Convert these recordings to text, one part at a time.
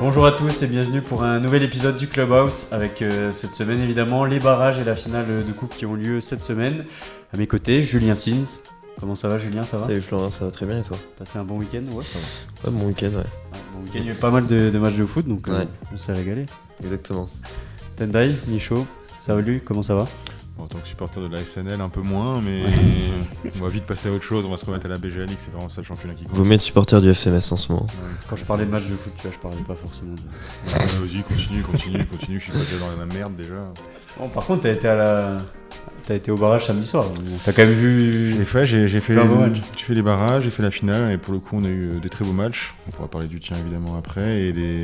Bonjour à tous et bienvenue pour un nouvel épisode du Clubhouse avec cette semaine évidemment les barrages et la finale de coupe qui ont lieu cette semaine. À mes côtés, Julien Sins. Comment ça va Julien, ça va? Salut Florent, ça va très bien et toi? Passé un bon week-end? Ouais, ça va. Ouais, bon week-end, ouais. Bon week-end, il y a eu pas mal de matchs de foot donc on s'est régalé. Exactement. Tendai, Michaud, salut, comment ça va? En tant que supporter de la SNL, un peu moins, mais on va vite passer à autre chose. On va se remettre à la BGA League, c'est vraiment ça le championnat qui compte. Vous m'êtes supporter du FCMS en ce moment. Quand je parlais de matchs de foot, tu vois, je parlais pas forcément de... Vas-y, continue, je suis pas déjà dans la merde déjà. Bon, par contre, t'as été au barrage samedi soir, donc t'as quand même vu... J'ai fait les barrages, j'ai fait la finale, et pour le coup, on a eu des très beaux matchs. On pourra parler du tien évidemment après, et des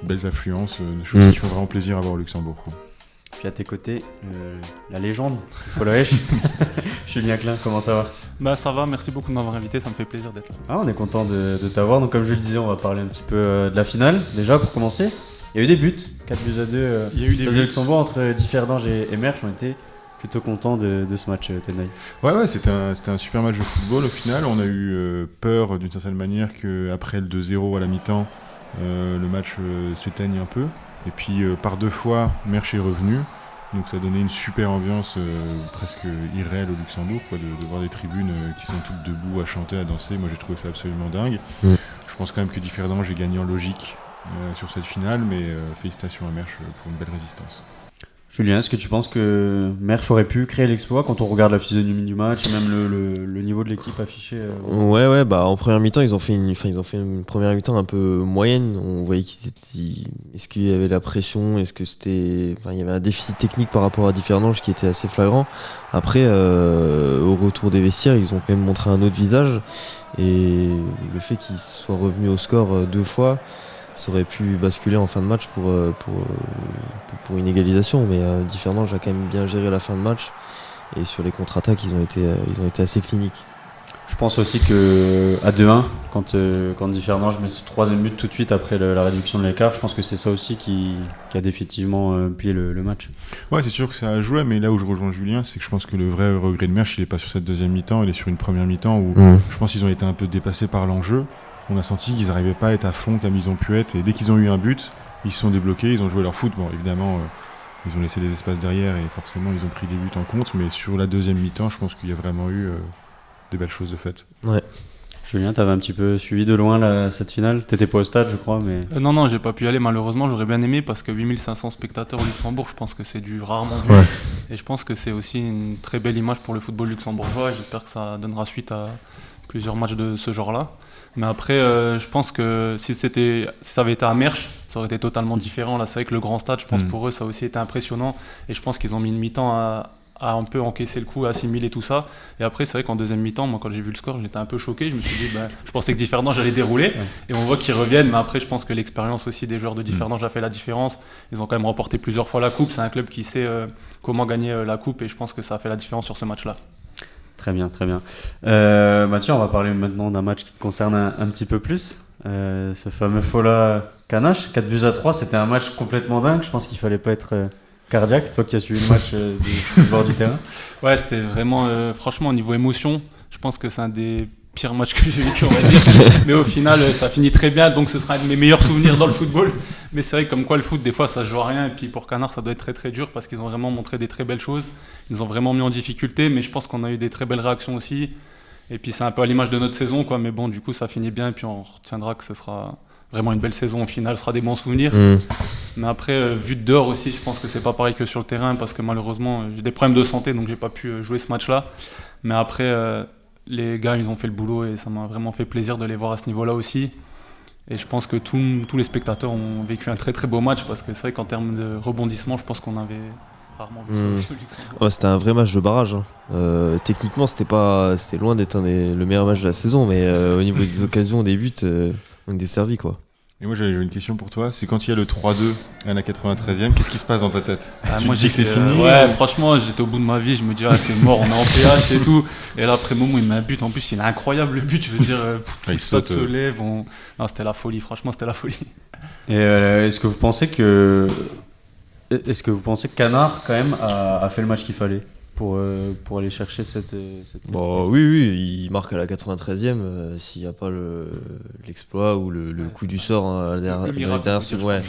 belles affluences, des choses qui font vraiment plaisir à voir au Luxembourg, quoi. Puis à tes côtés, la légende, Followesh, Julien Klein, comment ça va? Bah ça va, merci beaucoup de m'avoir invité, ça me fait plaisir d'être là. Ah, on est content de t'avoir, donc comme je le disais, on va parler un petit peu de la finale. Déjà, pour commencer, il y a eu des buts, 4-2 Il y a eu des buts. Luxembourg entre Differdange et Mersch. On était plutôt contents de ce match, Tendai. Ouais, c'était un super match de football au final. On a eu peur d'une certaine manière qu'après le 2-0 à la mi-temps, le match s'éteigne un peu. Et puis par deux fois, Mersch est revenu. Donc ça a donné une super ambiance presque irréelle au Luxembourg, quoi, de voir des tribunes qui sont toutes debout à chanter, à danser. Moi j'ai trouvé ça absolument dingue. Je pense quand même que Differdange est gagné en logique sur cette finale, mais félicitations à Mersch pour une belle résistance. Julien, est-ce que tu penses que Mersch aurait pu créer l'exploit quand on regarde la physionomie du match et même le niveau de l'équipe affiché Ouais, bah en première mi-temps, ils ont fait une première mi-temps un peu moyenne. On voyait est-ce qu'il y avait la pression, est-ce que il y avait un déficit technique par rapport à Differdange qui était assez flagrant. Après, au retour des vestiaires, ils ont quand même montré un autre visage et le fait qu'ils soient revenus au score deux fois, ça aurait pu basculer en fin de match pour une égalisation, mais Differdange a quand même bien géré la fin de match et sur les contre-attaques ils ont été assez cliniques. Je pense aussi que à 2-1, quand Differdange met ce troisième but tout de suite après la réduction de l'écart, je pense que c'est ça aussi qui a définitivement plié le match. Ouais, c'est sûr que ça a joué, mais là où je rejoins Julien, c'est que je pense que le vrai regret de Mersch, il est pas sur cette deuxième mi-temps, il est sur une première mi-temps où je pense qu'ils ont été un peu dépassés par l'enjeu. On a senti qu'ils n'arrivaient pas à être à fond comme ils ont pu être, et dès qu'ils ont eu un but, ils se sont débloqués, ils ont joué leur foot. Bon, évidemment, ils ont laissé des espaces derrière et forcément ils ont pris des buts en compte, mais sur la deuxième mi-temps, je pense qu'il y a vraiment eu des belles choses de fait. Ouais. Julien, t'avais un petit peu suivi de loin cette finale. T'étais pas au stade, je crois, mais... Non, j'ai pas pu y aller malheureusement, j'aurais bien aimé parce que 8500 spectateurs au Luxembourg, je pense que c'est du rarement vu. Ouais. Et je pense que c'est aussi une très belle image pour le football luxembourgeois et j'espère que ça donnera suite à plusieurs matchs de ce genre-là. Mais après, je pense que si ça avait été à Mersch, ça aurait été totalement différent. Là, c'est vrai que le grand stade, je pense pour eux, ça a aussi été impressionnant. Et je pense qu'ils ont mis une mi-temps à un peu encaisser le coup, à assimiler tout ça. Et après, c'est vrai qu'en deuxième mi-temps, moi, quand j'ai vu le score, j'étais un peu choqué. Je me suis dit, je pensais que Differdange allait dérouler. Et on voit qu'ils reviennent. Mais après, je pense que l'expérience aussi des joueurs de Differdange a fait la différence. Ils ont quand même remporté plusieurs fois la coupe. C'est un club qui sait comment gagner la coupe. Et je pense que ça a fait la différence sur ce match-là. Très bien. Mathieu, on va parler maintenant d'un match qui te concerne un petit peu plus. Ce fameux Fola Canache, 4-3, c'était un match complètement dingue. Je pense qu'il fallait pas être cardiaque, toi qui as suivi le match du bord du terrain. Ouais, c'était vraiment, franchement, au niveau émotion, je pense que c'est un des pires matchs que j'ai vécu, on va dire. Mais au final, ça finit très bien, donc ce sera un de mes meilleurs souvenirs dans le football. Mais c'est vrai comme quoi le foot, des fois, ça se joue à rien. Et puis pour Canard, ça doit être très très dur parce qu'ils ont vraiment montré des très belles choses. Ils nous ont vraiment mis en difficulté, mais je pense qu'on a eu des très belles réactions aussi. Et puis c'est un peu à l'image de notre saison, quoi. Mais bon, du coup, ça finit bien. Et puis on retiendra que ce sera vraiment une belle saison. Au final, ce sera des bons souvenirs. Mais après, vu de dehors aussi, je pense que c'est pas pareil que sur le terrain parce que malheureusement, j'ai des problèmes de santé, donc j'ai pas pu jouer ce match-là. Mais après, les gars, ils ont fait le boulot et ça m'a vraiment fait plaisir de les voir à ce niveau-là aussi. Et je pense que tous les spectateurs ont vécu un très très beau match parce que c'est vrai qu'en termes de rebondissement, je pense qu'on avait rarement vu ça aussi au Luxembourg. Ouais, c'était un vrai match de barrage. Techniquement, c'était loin d'être le meilleur match de la saison, mais au niveau des occasions, des buts, on est desservi, quoi. Et moi j'avais une question pour toi, c'est quand il y a le 3-2 à la 93e, qu'est-ce qui se passe dans ta tête? Moi dis que c'est fini Ouais, franchement, j'étais au bout de ma vie, je me dis c'est mort, on est en PH et tout. Et là après Momo, il met un but, en plus il est incroyable le but, je veux dire, il saute, se lève, Non, c'était la folie, franchement c'était la folie. Et est-ce que vous pensez que Canard quand même a fait le match qu'il fallait? pour aller chercher cette Bon, oui, il marque à la 93e s'il n'y a pas l'exploit ou le coup du sort dans les dernières secondes.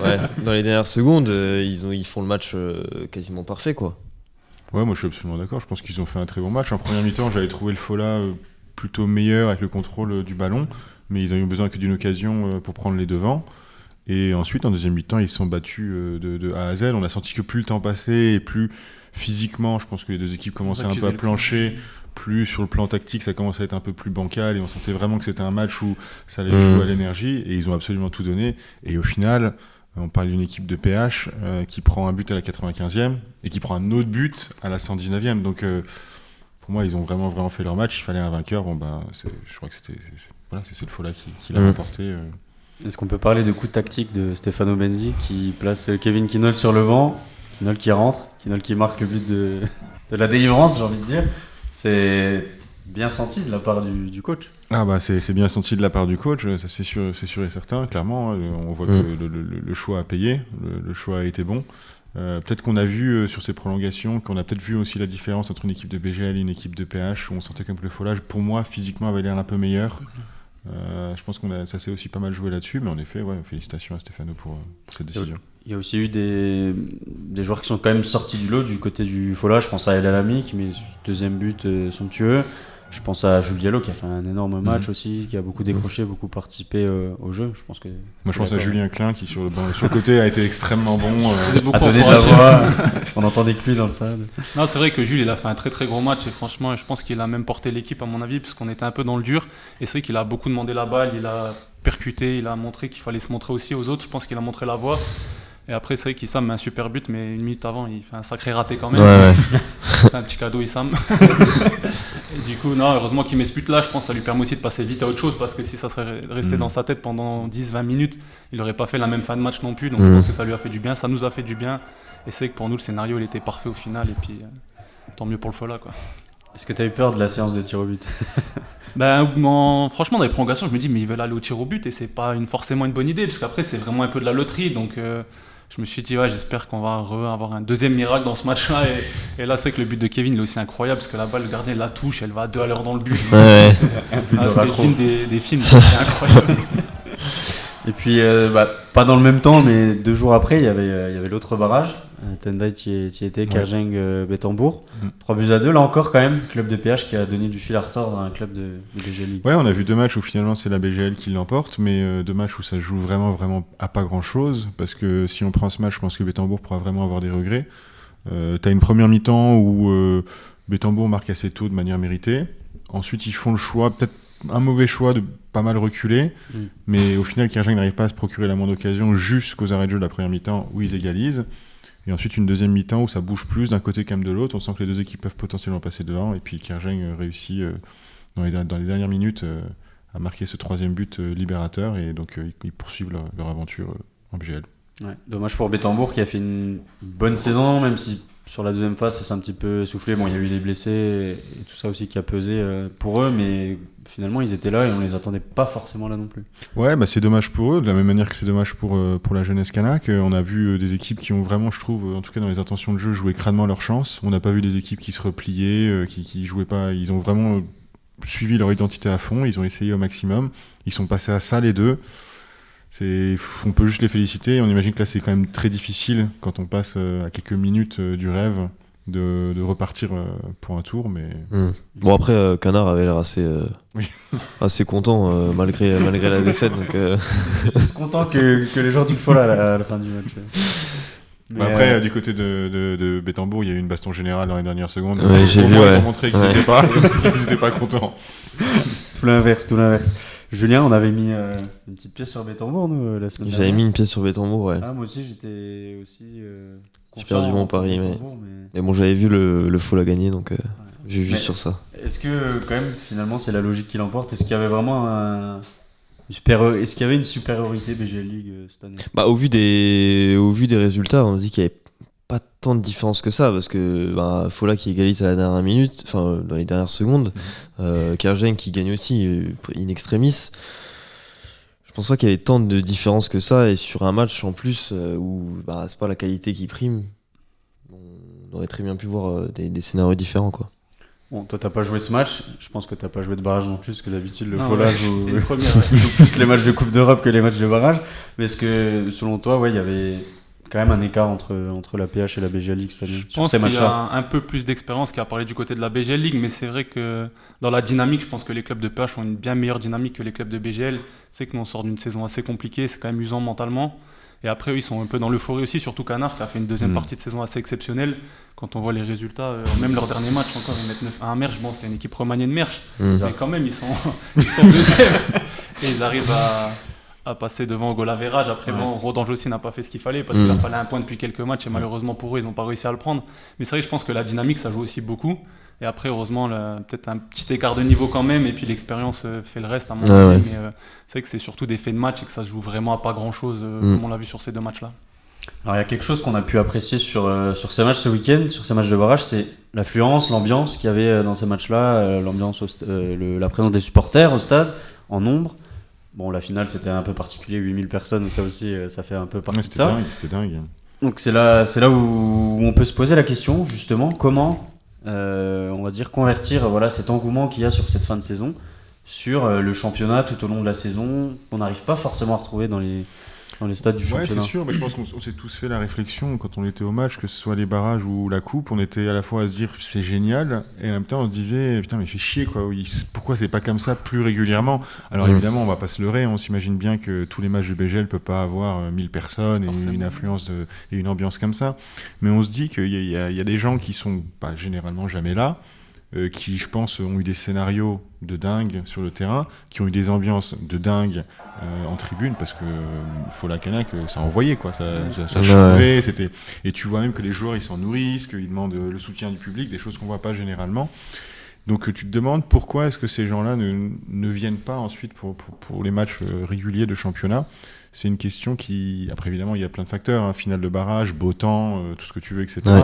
Ouais, dans les dernières secondes, ils font le match quasiment parfait, quoi. Ouais, moi je suis absolument d'accord. Je pense qu'ils ont fait un très bon match. En première mi-temps, j'avais trouvé le Fola plutôt meilleur avec le contrôle du ballon, mais ils ont eu besoin que d'une occasion pour prendre les devants. Et ensuite, en deuxième mi-temps, ils se sont battus de A à Z. On a senti que plus le temps passait et plus physiquement, je pense que les deux équipes commençaient un peu à plancher. Plus sur le plan tactique, ça commençait à être un peu plus bancal et on sentait vraiment que c'était un match où ça allait jouer à l'énergie et ils ont absolument tout donné. Et au final, on parle d'une équipe de PH qui prend un but à la 95e et qui prend un autre but à la 119e. Donc pour moi, ils ont vraiment fait leur match. Il fallait un vainqueur. Bon, je crois que c'est le Fola qui l'a remporté. Est-ce qu'on peut parler de coup tactique de Stefano Benzi qui place Kevin Kinol sur le banc, Kinol qui rentre, Kinol qui marque le but de la délivrance, j'ai envie de dire. C'est bien senti de la part du coach. Ah bah c'est bien senti de la part du coach, ça c'est sûr et certain, clairement. On voit que le choix a payé, le choix a été bon. Peut-être qu'on a vu sur ces prolongations, qu'on a peut-être vu aussi la différence entre une équipe de BGL et une équipe de PH, où on sentait comme le Fola, pour moi, physiquement, avait l'air un peu meilleur. Je pense ça s'est aussi pas mal joué là-dessus, mais en effet, félicitations à Stefano pour cette décision. Il y a aussi eu des joueurs qui sont quand même sortis du lot du côté du Fola. Je pense à El Alami qui met deuxième but somptueux. Je pense à Jules Diallo qui a fait un énorme match aussi, qui a beaucoup décroché, beaucoup participé au jeu. Je pense à Julien Klein qui sur le côté a été extrêmement bon. A donné de la voix. On n'entendait que lui dans le stade. Non, c'est vrai que Jules il a fait un très très gros match et franchement je pense qu'il a même porté l'équipe à mon avis parce qu'on était un peu dans le dur et c'est vrai qu'il a beaucoup demandé la balle, il a percuté, il a montré qu'il fallait se montrer aussi aux autres. Je pense qu'il a montré la voie. Et après, c'est vrai qu'Issam met un super but, mais une minute avant, il fait un sacré raté quand même. Ouais. C'est un petit cadeau, Issam. Et du coup, non, heureusement qu'il met ce but-là. Je pense que ça lui permet aussi de passer vite à autre chose, parce que si ça serait resté dans sa tête pendant 10-20 minutes, il n'aurait pas fait la même fin de match non plus. Donc je pense que ça lui a fait du bien, ça nous a fait du bien. Et c'est vrai que pour nous, le scénario, il était parfait au final. Et puis, tant mieux pour le Fola, quoi. Est-ce que tu as eu peur de la séance de tir au but? Franchement, dans les prolongations, je me dis, mais ils veulent aller au tir au but et c'est pas forcément une bonne idée, parce qu'après, c'est vraiment un peu de la loterie. Donc, je me suis dit, j'espère qu'on va avoir un deuxième miracle dans ce match-là. Et là, c'est que le but de Kevin, il est aussi incroyable, parce que la balle, le gardien la touche, elle va à 2 à l'heure dans le but. Ouais. C'est le film des films, c'est incroyable. Et puis, pas dans le même temps, mais 2 jours après, il y avait l'autre barrage. Tendai qui était, Kerjeng, Betambourg. 3-2, là encore quand même, club de PH qui a donné du fil à retordre à un club de BGL League. Ouais, on a vu 2 matchs où finalement c'est la BGL qui l'emporte, mais 2 matchs où ça joue vraiment à pas grand chose, parce que si on prend ce match, je pense que Betambourg pourra vraiment avoir des regrets. T'as une première mi-temps où Betambourg marque assez tôt de manière méritée. Ensuite, ils font le choix, peut-être un mauvais choix de pas mal reculer, mais au final, Kerjeng n'arrive pas à se procurer la moindre occasion jusqu'aux arrêts de jeu de la première mi-temps où ils égalisent. Et ensuite, une deuxième mi-temps où ça bouge plus d'un côté qu'un de l'autre. On sent que les deux équipes peuvent potentiellement passer devant. Et puis Kerjeng réussit dans les dernières minutes à marquer ce 3e but libérateur. Et donc, ils poursuivent leur aventure en BGL. Ouais. Dommage pour Betambourg qui a fait une bonne saison, même si sur la deuxième phase, ça s'est un petit peu essoufflé. Bon, il y a eu des blessés et tout ça aussi qui a pesé pour eux, mais finalement, ils étaient là et on les attendait pas forcément là non plus. Ouais, c'est dommage pour eux, de la même manière que c'est dommage pour la jeunesse kanak. On a vu des équipes qui ont vraiment, je trouve, en tout cas dans les intentions de jeu, joué crânement leur chance. On n'a pas vu des équipes qui se repliaient, qui jouaient pas. Ils ont vraiment suivi leur identité à fond, ils ont essayé au maximum. Ils sont passés à ça, les deux. On peut juste les féliciter. On imagine que là, c'est quand même très difficile quand on passe à quelques minutes du rêve de repartir pour un tour. Mais bon, après, Canard avait l'air assez content malgré la défaite. Donc, content que les joueurs du Fola à la fin du match. Mais après, du côté de Betambourg, il y a eu une baston générale dans les dernières secondes. Ouais, j'ai vu, ils ont montré qu'ils n'étaient pas contents. Tout l'inverse. Julien, on avait mis une petite pièce sur Betambourg, nous, la semaine dernière. J'avais mis une pièce sur Betambourg, ouais. Ah, moi aussi, j'étais aussi. J'ai perdu mon pari, mais bon, j'avais vu le Fola gagner, donc j'ai juste sur ça. Est-ce que, quand même, finalement, c'est la logique qui l'emporte? Est-ce qu'il y avait vraiment est-ce qu'il y avait une supériorité BGL League cette année? Au vu des résultats, on se dit qu'il n'y avait pas tant de différence que ça, parce que Fola qui égalise à la dernière minute, enfin dans les dernières secondes, Kerjeng qui gagne aussi in extremis. Je pense pas qu'il y avait tant de différence que ça, et sur un match en plus où c'est pas la qualité qui prime, on aurait très bien pu voir des scénarios différents, quoi. Bon, toi, t'as pas joué ce match. Je pense que t'as pas joué de barrage non plus, parce que d'habitude, le Non, Fola ouais, joue c'était le premier, ouais. joue plus les matchs de Coupe d'Europe que les matchs de barrage. Mais est-ce que, selon toi, ouais, il y avait quand même un écart entre la PH et la BGL League cette année Je sur pense ces qu'il y matchs-là? a un peu plus d'expérience qui a parlé du côté de la BGL League, mais c'est vrai que dans la dynamique, je pense que les clubs de PH ont une bien meilleure dynamique que les clubs de BGL. C'est que nous on sort d'une saison assez compliquée, c'est quand même usant mentalement. Et après, eux, ils sont un peu dans l'euphorie aussi, surtout Canard qui a fait une deuxième partie de saison assez exceptionnelle. Quand on voit les résultats, même leur dernier match encore, ils mettent 9 à 1 Merch. Bon, c'était une équipe remaniée de Merch, mais quand même, ils sont deuxième. Et ils arrivent à passer devant au goal average. Après, bon, Rodange aussi n'a pas fait ce qu'il fallait parce qu'il a fallu un point depuis quelques matchs et malheureusement pour eux, ils n'ont pas réussi à le prendre. Mais c'est vrai que je pense que la dynamique, ça joue aussi beaucoup. Et après, heureusement, peut-être un petit écart de niveau quand même, et puis l'expérience fait le reste à mon avis. Mais c'est vrai que c'est surtout des faits de match et que ça se joue vraiment à pas grand-chose, comme on l'a vu sur ces deux matchs-là. Alors, il y a quelque chose qu'on a pu apprécier sur ces matchs ce week-end, sur ces matchs de barrage, c'est l'affluence, l'ambiance qu'il y avait dans ces matchs-là, l'ambiance, la présence des supporters au stade, en nombre. Bon, la finale, c'était un peu particulier, 8000 personnes, ça aussi, ça fait un peu partie de ça. C'était dingue. Donc c'est là où on peut se poser la question, justement, comment, on va dire, convertir cet engouement qu'il y a sur cette fin de saison sur le championnat tout au long de la saison, qu'on n'arrive pas forcément à retrouver dans les stades du championnat. Ouais, c'est sûr, mais je pense qu'on s'est tous fait la réflexion quand on était au match, que ce soit les barrages ou la coupe, on était à la fois à se dire c'est génial, et en même temps on se disait putain mais fait chier quoi, pourquoi c'est pas comme ça plus régulièrement. Alors évidemment on va pas se leurrer, on s'imagine bien que tous les matchs du BGL peuvent pas avoir 1000 personnes et une influence et une ambiance comme ça, mais on se dit qu'il y a des gens qui sont généralement jamais là, qui, je pense, ont eu des scénarios de dingue sur le terrain, qui ont eu des ambiances de dingue en tribune, parce que Fola Canac, ça envoyait, quoi. Ça chauffait, c'était... Et tu vois même que les joueurs, ils s'en nourrissent, qu'ils demandent le soutien du public, des choses qu'on voit pas généralement. Donc tu te demandes pourquoi est-ce que ces gens-là ne viennent pas ensuite pour les matchs réguliers de championnat. C'est une question qui... Après, évidemment, il y a plein de facteurs, hein, finale de barrage, beau temps, tout ce que tu veux, etc. Ouais.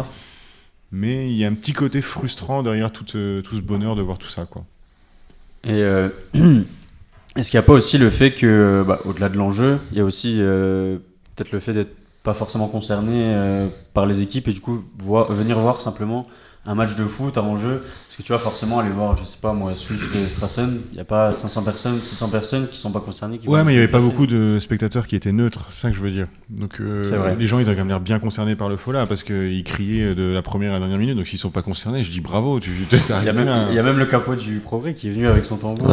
Mais il y a un petit côté frustrant derrière tout ce bonheur de voir tout ça, quoi. Et est-ce qu'il n'y a pas aussi le fait que, au-delà de l'enjeu, il y a aussi peut-être le fait d'être pas forcément concerné par les équipes et du coup venir voir simplement un match de foot en jeu, parce que tu vas forcément aller voir, je sais pas moi, Swift Strassen, il n'y a pas 500 personnes, 600 personnes qui sont pas concernées. Ouais, mais il n'y avait pas beaucoup de spectateurs qui étaient neutres, c'est ça que je veux dire. Donc les gens, ils ont quand même l'air bien concernés par le Fola, parce qu'ils criaient de la première à la dernière minute, donc s'ils sont pas concernés, je dis bravo, il y a même le capot du Progrès qui est venu avec son tambour,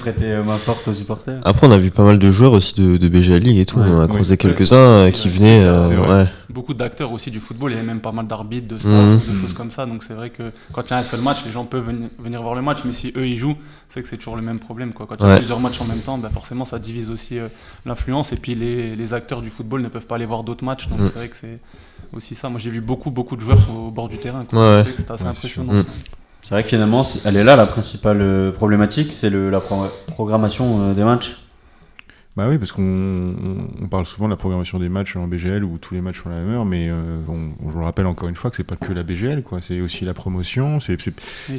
prêter main forte aux supporters. Après, on a vu pas mal de joueurs aussi de BGL League et tout, on a croisé quelques-uns qui venaient... Beaucoup d'acteurs aussi du football, il y avait même pas mal d'arbitres, de staff, de choses comme ça, donc c'est vrai que quand il y a un seul match, les gens peuvent venir voir le match, mais si eux ils jouent, c'est que c'est toujours le même problème, quoi. Quand il y a plusieurs matchs en même temps, forcément ça divise aussi l'influence, et puis les acteurs du football ne peuvent pas aller voir d'autres matchs, donc c'est vrai que c'est aussi ça. Moi j'ai vu beaucoup de joueurs au bord du terrain, quoi. C'est c'était assez impressionnant. C'est vrai que finalement, elle est là la principale problématique, c'est la programmation des matchs. Bah oui, parce qu'on parle souvent de la programmation des matchs en BGL où tous les matchs sont à la même heure, mais je le rappelle encore une fois que c'est pas que la BGL, quoi. C'est aussi la promotion, il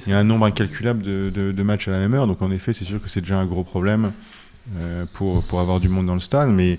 y a un nombre incalculable de matchs à la même heure, donc en effet c'est sûr que c'est déjà un gros problème pour avoir du monde dans le stade, mais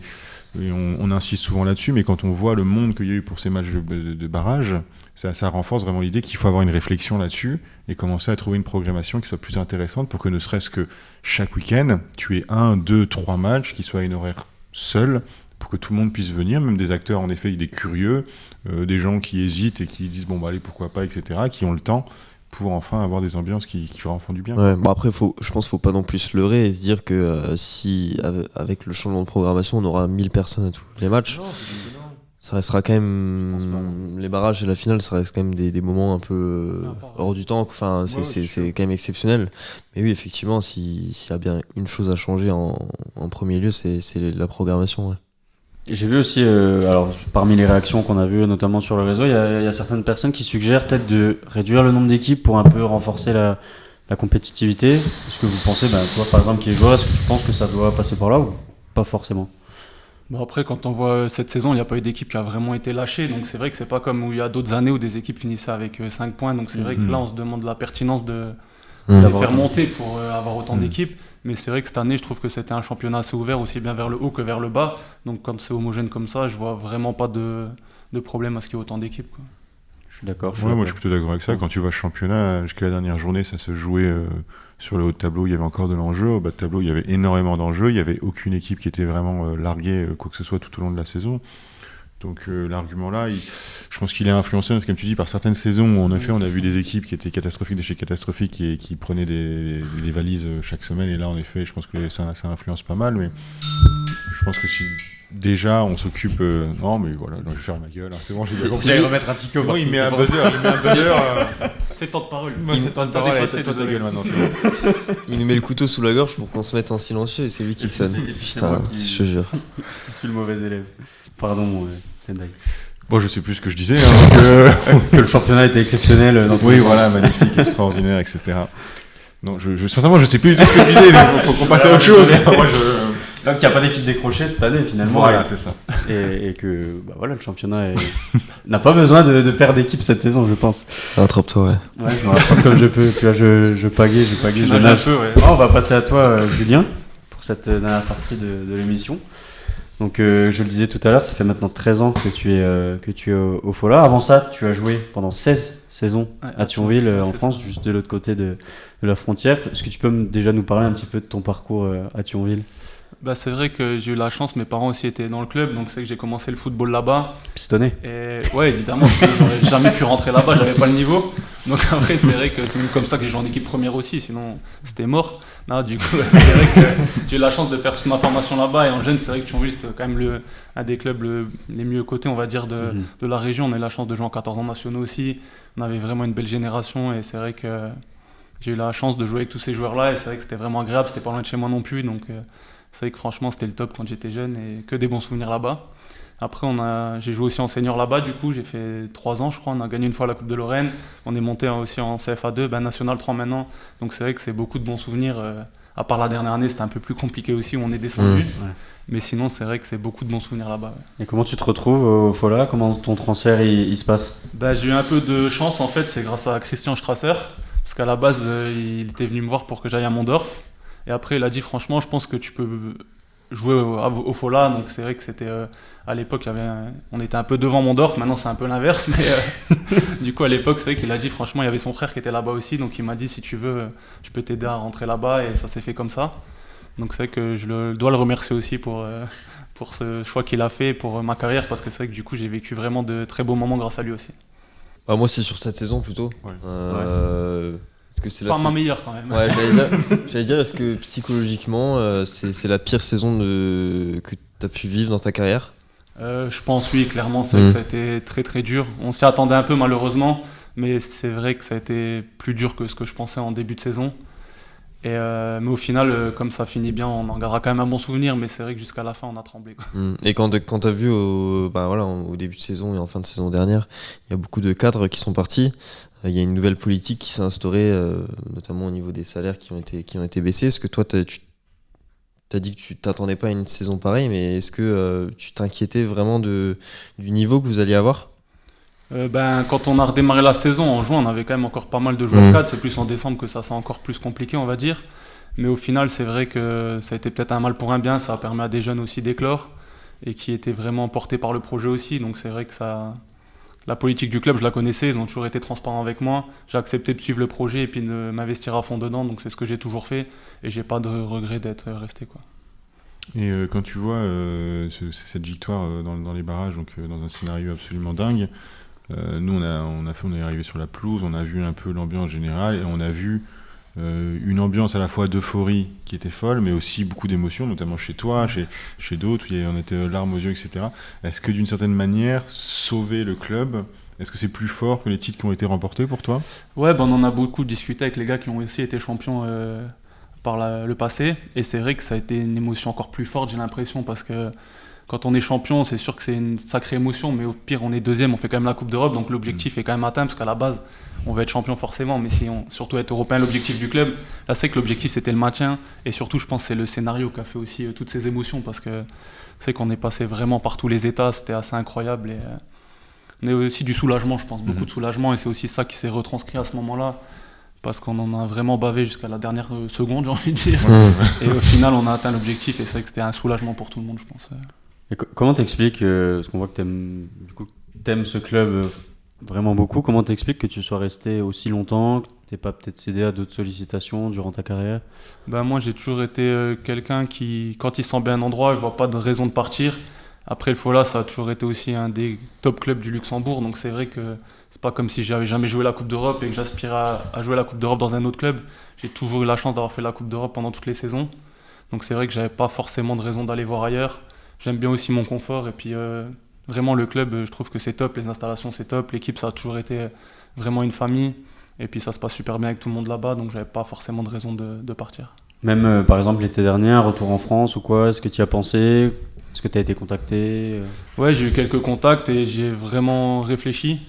on insiste souvent là-dessus, mais quand on voit le monde qu'il y a eu pour ces matchs de barrage, ça renforce vraiment l'idée qu'il faut avoir une réflexion là-dessus et commencer à trouver une programmation qui soit plus intéressante pour que ne serait-ce que chaque week-end, tu aies 1, 2, 3 matchs qui soient à une horaire seule pour que tout le monde puisse venir, même des acteurs en effet, des curieux, des gens qui hésitent et qui disent bon allez pourquoi pas, etc., qui ont le temps pour enfin avoir des ambiances qui en font du bien. Ouais, après, je pense qu'il faut pas non plus se leurrer et se dire que si avec le changement de programmation on aura 1000 personnes à tous les matchs, ça restera quand même les barrages et la finale, ça reste quand même des moments un peu hors du temps, enfin c'est quand même exceptionnel, mais oui effectivement s'il y a bien une chose à changer en premier lieu c'est la programmation. Ouais. Et j'ai vu aussi, alors parmi les réactions qu'on a vues notamment sur le réseau, il y a certaines personnes qui suggèrent peut-être de réduire le nombre d'équipes pour un peu renforcer la compétitivité. Est-ce que vous pensez, toi par exemple qui es joueur, est-ce que tu penses que ça doit passer par là ou pas forcément ? Bon après quand on voit cette saison, il n'y a pas eu d'équipe qui a vraiment été lâchée, donc c'est vrai que c'est pas comme où il y a d'autres années où des équipes finissaient avec 5 points, donc c'est vrai que là on se demande la pertinence de faire monter pour avoir autant d'équipes. Mais c'est vrai que cette année, je trouve que c'était un championnat assez ouvert, aussi bien vers le haut que vers le bas. Donc quand c'est homogène comme ça, je vois vraiment pas de problème à ce qu'il y ait autant d'équipes, quoi. Je suis d'accord. Ouais, moi je suis plutôt d'accord avec ça. Quand tu vois le championnat, jusqu'à la dernière journée, ça se jouait sur le haut de tableau, il y avait encore de l'enjeu. Au bas de tableau, il y avait énormément d'enjeux. Il n'y avait aucune équipe qui était vraiment larguée, quoi que ce soit, tout au long de la saison. Donc l'argument là, je pense qu'il est influencé, comme tu dis, par certaines saisons où on a vu des équipes qui étaient catastrophiques de chez catastrophiques et qui prenaient des valises chaque semaine. Et là, en effet, je pense que ça influence pas mal. Mais je pense que si déjà on s'occupe... non, mais voilà, donc, je vais faire ma gueule. C'est bon, j'ai bien compris. J'allais remettre un ticket au Non, il met un parti, buzzer. C'est temps de parole. Moi, c'est temps de parole. dépassé, Toi, ta toi, gueule maintenant, c'est bon. Il nous met le couteau sous la gorge pour qu'on se mette en silencieux et c'est lui qui sonne. c'est Putain, moi qui- je te jure. Je suis le mauvais élève. Pardon, Tendai. Bon, je sais plus ce que je disais. Hein, Que le championnat était exceptionnel dans tous oui, les voilà, sens. magnifique, extraordinaire, etc. Non, sincèrement, je sais plus du tout ce que je disais, mais faut qu'on passe à autre chose. Moi, Donc il n'y a pas d'équipe décrochée cette année finalement. Voilà, c'est ça. Et que bah, voilà, le championnat n'a pas besoin de perdre d'équipe cette saison, je pense. Attrape-toi, ouais. Ouais, je me rattrape comme je peux. Tu vois, je pagaie, Je je nage nage. un peu, ouais. Bon, on va passer à toi, Julien, pour cette dernière partie de l'émission. Donc, je le disais tout à l'heure, ça fait maintenant 13 ans que tu es au Fola. Avant ça, tu as joué pendant 16 saisons Ouais, à Thionville, ouais, en c'est France, ça. juste de l'autre côté de la frontière. Est-ce que tu peux déjà nous parler un petit peu de ton parcours à Thionville? Bah, c'est vrai que j'ai eu la chance, mes parents aussi étaient dans le club, donc c'est que j'ai commencé le football là-bas. Pistonné. Et ouais, évidemment, parce que j'aurais jamais pu rentrer là-bas, j'avais pas le niveau. Donc après, c'est vrai que c'est même comme ça que j'ai joué en équipe première aussi, sinon c'était mort. Non, du coup, c'est vrai que j'ai eu la chance de faire toute ma formation là-bas. Et en jeune, c'est vrai que Thionville, c'était quand même un des clubs les mieux cotés, on va dire, de la région. On a eu la chance de jouer en 14 ans nationaux aussi. On avait vraiment une belle génération et c'est vrai que j'ai eu la chance de jouer avec tous ces joueurs-là. Et c'est vrai que c'était vraiment agréable, c'était pas loin de chez moi non plus. Donc c'est vrai que franchement, c'était le top quand j'étais jeune et que des bons souvenirs là-bas. Après, j'ai joué aussi en senior là-bas, du coup, j'ai fait 3 ans, je crois. On a gagné une fois la Coupe de Lorraine. On est monté aussi en CFA2, National 3 maintenant. Donc c'est vrai que c'est beaucoup de bons souvenirs. À part la dernière année, c'était un peu plus compliqué aussi, où on est descendu. Ouais. Mais sinon, c'est vrai que c'est beaucoup de bons souvenirs là-bas. Ouais. Et comment tu te retrouves au Fola? Comment ton transfert il se passe? J'ai eu un peu de chance, en fait, c'est grâce à Christian Strasser. Parce qu'à la base, il était venu me voir pour que j'aille à Mondorf. Et après, il a dit, franchement, je pense que tu peux jouer au Fola. Donc c'est vrai que c'était... à l'époque, on était un peu devant Mondorf, maintenant c'est un peu l'inverse. Mais du coup, à l'époque, c'est vrai qu'il a dit, franchement, il y avait son frère qui était là-bas aussi. Donc il m'a dit, si tu veux, je peux t'aider à rentrer là-bas. Et ça s'est fait comme ça. Donc c'est vrai que je dois le remercier aussi pour ce choix qu'il a fait pour ma carrière. Parce que c'est vrai que du coup, j'ai vécu vraiment de très beaux moments grâce à lui aussi. Bah, moi, c'est sur cette saison plutôt. Ouais. Est-ce que c'est Pas ma meilleure quand même. Ouais, j'allais dire, est-ce que psychologiquement, c'est la pire saison que tu as pu vivre dans ta carrière? Je pense oui, clairement, c'est vrai que ça a été très très dur. On s'y attendait un peu malheureusement, mais c'est vrai que ça a été plus dur que ce que je pensais en début de saison. Mais au final, comme ça finit bien, on en gardera quand même un bon souvenir, mais c'est vrai que jusqu'à la fin, on a tremblé, quoi. Et quand tu as vu au début de saison et en fin de saison dernière, il y a beaucoup de cadres qui sont partis. Il y a une nouvelle politique qui s'est instaurée, notamment au niveau des salaires qui ont été baissés. Est-ce que toi, tu t'as dit que tu t'attendais pas à une saison pareille, mais est-ce que tu t'inquiétais vraiment du niveau que vous alliez avoir? Quand on a redémarré la saison, en juin, on avait quand même encore pas mal de joueurs cadres. C'est plus en décembre que ça s'est encore plus compliqué, on va dire. Mais au final, c'est vrai que ça a été peut-être un mal pour un bien. Ça a permis à des jeunes aussi d'éclore et qui étaient vraiment portés par le projet aussi. Donc c'est vrai que la politique du club, je la connaissais. Ils ont toujours été transparents avec moi. J'ai accepté de suivre le projet et puis de m'investir à fond dedans. Donc c'est ce que j'ai toujours fait et j'ai pas de regret d'être resté, quoi. Et quand tu vois cette victoire dans les barrages, donc dans un scénario absolument dingue, nous on est arrivé sur la pelouse, on a vu un peu l'ambiance générale et on a vu une ambiance à la fois d'euphorie qui était folle, mais aussi beaucoup d'émotions, notamment chez toi, chez d'autres, où on était larmes aux yeux, etc. Est-ce que d'une certaine manière, sauver le club, est-ce que c'est plus fort que les titres qui ont été remportés pour toi? Ouais, on en a beaucoup discuté avec les gars qui ont aussi été champions par le passé, et c'est vrai que ça a été une émotion encore plus forte, j'ai l'impression, parce que quand on est champion, c'est sûr que c'est une sacrée émotion, mais au pire, on est deuxième, on fait quand même la Coupe d'Europe, donc l'objectif est quand même atteint, parce qu'à la base, on veut être champion forcément, mais surtout être européen, l'objectif du club. Là, c'est que l'objectif, c'était le maintien, et surtout, je pense que c'est le scénario qui a fait aussi toutes ces émotions, parce que c'est qu'on est passé vraiment par tous les états, c'était assez incroyable, et on a aussi du soulagement, je pense, beaucoup de soulagement, et c'est aussi ça qui s'est retranscrit à ce moment-là, parce qu'on en a vraiment bavé jusqu'à la dernière seconde, j'ai envie de dire, et au final, on a atteint l'objectif, et c'est vrai que c'était un soulagement pour tout le monde, je pense. Et comment t'expliques, parce qu'on voit que t'aimes ce club vraiment beaucoup. Comment t'expliques que tu sois resté aussi longtemps, que t'aies pas peut-être cédé à d'autres sollicitations durant ta carrière? Moi, j'ai toujours été quelqu'un qui, quand il sent bien un endroit, je vois pas de raison de partir. Après, le Fola, ça a toujours été aussi un des top clubs du Luxembourg, donc c'est vrai que c'est pas comme si j'avais jamais joué la Coupe d'Europe et que j'aspirais à jouer la Coupe d'Europe dans un autre club. J'ai toujours eu la chance d'avoir fait la Coupe d'Europe pendant toutes les saisons, donc c'est vrai que j'avais pas forcément de raison d'aller voir ailleurs. J'aime bien aussi mon confort et puis vraiment le club, je trouve que c'est top, les installations c'est top, l'équipe ça a toujours été vraiment une famille et puis ça se passe super bien avec tout le monde là-bas, donc j'avais pas forcément de raison de partir. Même par exemple l'été dernier, un retour en France ou quoi, est-ce que tu y as pensé? Est-ce que tu as été contacté? Ouais, j'ai eu quelques contacts et j'ai vraiment réfléchi.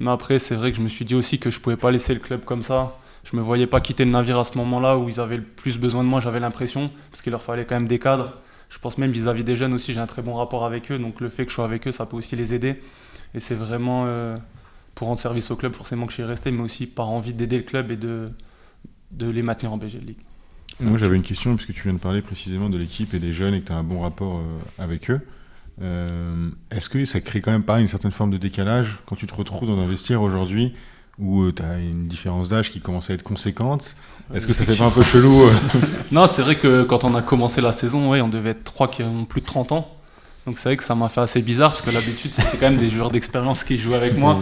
Mais après, c'est vrai que je me suis dit aussi que je pouvais pas laisser le club comme ça. Je me voyais pas quitter le navire à ce moment-là où ils avaient le plus besoin de moi, j'avais l'impression, parce qu'il leur fallait quand même des cadres. Je pense même vis-à-vis des jeunes aussi, j'ai un très bon rapport avec eux, donc le fait que je sois avec eux, ça peut aussi les aider. Et c'est vraiment pour rendre service au club forcément que j'y ai resté, mais aussi par envie d'aider le club et de les maintenir en BG League. Moi j'avais une question, puisque tu viens de parler précisément de l'équipe et des jeunes et que tu as un bon rapport avec eux. Est-ce que ça crée quand même pareil une certaine forme de décalage quand tu te retrouves dans un vestiaire aujourd'hui où tu as une différence d'âge qui commence à être conséquente? Est-ce que ça fait pas un peu chelou Non, c'est vrai que quand on a commencé la saison, ouais, on devait être 3 qui ont plus de 30 ans. Donc c'est vrai que ça m'a fait assez bizarre parce que d'habitude c'était quand même des joueurs d'expérience qui jouaient avec moi.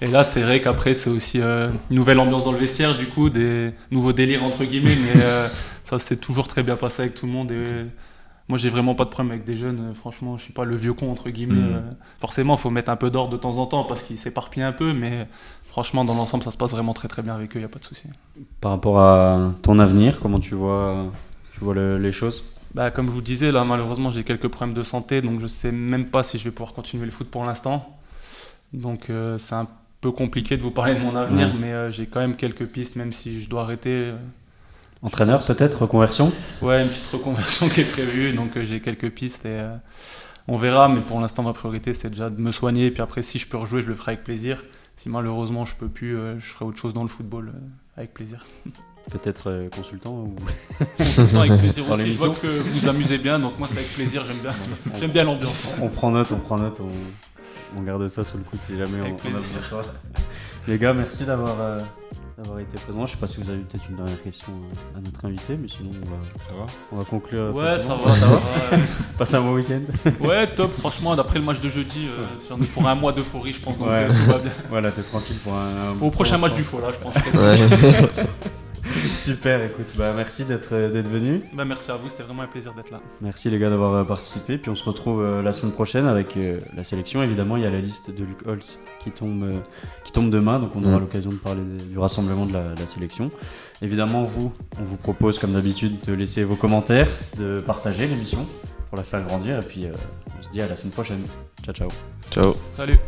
Et là c'est vrai qu'après c'est aussi une nouvelle ambiance dans le vestiaire, du coup des nouveaux délires entre guillemets, mais ça s'est toujours très bien passé avec tout le monde. Et moi j'ai vraiment pas de problème avec des jeunes, franchement je suis pas le vieux con entre guillemets. Forcément il faut mettre un peu d'ordre de temps en temps parce qu'ils s'éparpillent un peu, mais franchement dans l'ensemble ça se passe vraiment très très bien avec eux, il n'y a pas de souci. Par rapport à ton avenir, comment tu vois les choses? Comme je vous disais, là malheureusement j'ai quelques problèmes de santé, donc je sais même pas si je vais pouvoir continuer le foot pour l'instant. Donc c'est un peu compliqué de vous parler de mon avenir, mais j'ai quand même quelques pistes, même si je dois arrêter. Entraîneur peut-être, reconversion? Ouais, une petite reconversion qui est prévue, donc j'ai quelques pistes et on verra, mais pour l'instant ma priorité c'est déjà de me soigner, et puis après si je peux rejouer je le ferai avec plaisir. Si malheureusement je peux plus, je ferai autre chose dans le football avec plaisir. Peut-être consultant ou... Non, avec plaisir Dans aussi, je l'émission. vois que vous vous amusez bien, donc moi c'est avec plaisir, j'aime bien l'ambiance. On prend note, on garde ça sous le coude si jamais Avec on a plaisir. besoin de toi. Les gars, merci d'avoir été présents. Je sais pas si vous avez peut-être une dernière question à notre invité, mais sinon Ça va? on va conclure. Ouais, ça tranquillement. va. Passez un bon week-end. Ouais, top, franchement, d'après le match de jeudi, j'en ai pour un mois d'euphorie, je pense, donc Ouais. tout va bien. Voilà, t'es tranquille pour un Au prochain match du Fola, je pense. Ouais. Super, écoute, merci d'être venu. Merci à vous, c'était vraiment un plaisir d'être là. Merci les gars d'avoir participé. Puis on se retrouve la semaine prochaine avec la sélection. Évidemment, il y a la liste de Luc Holtz qui tombe demain, donc on aura l'occasion de parler du rassemblement de la sélection. Évidemment, on vous propose comme d'habitude de laisser vos commentaires, de partager l'émission pour la faire grandir. Et puis on se dit à la semaine prochaine. Ciao, ciao. Ciao. Salut.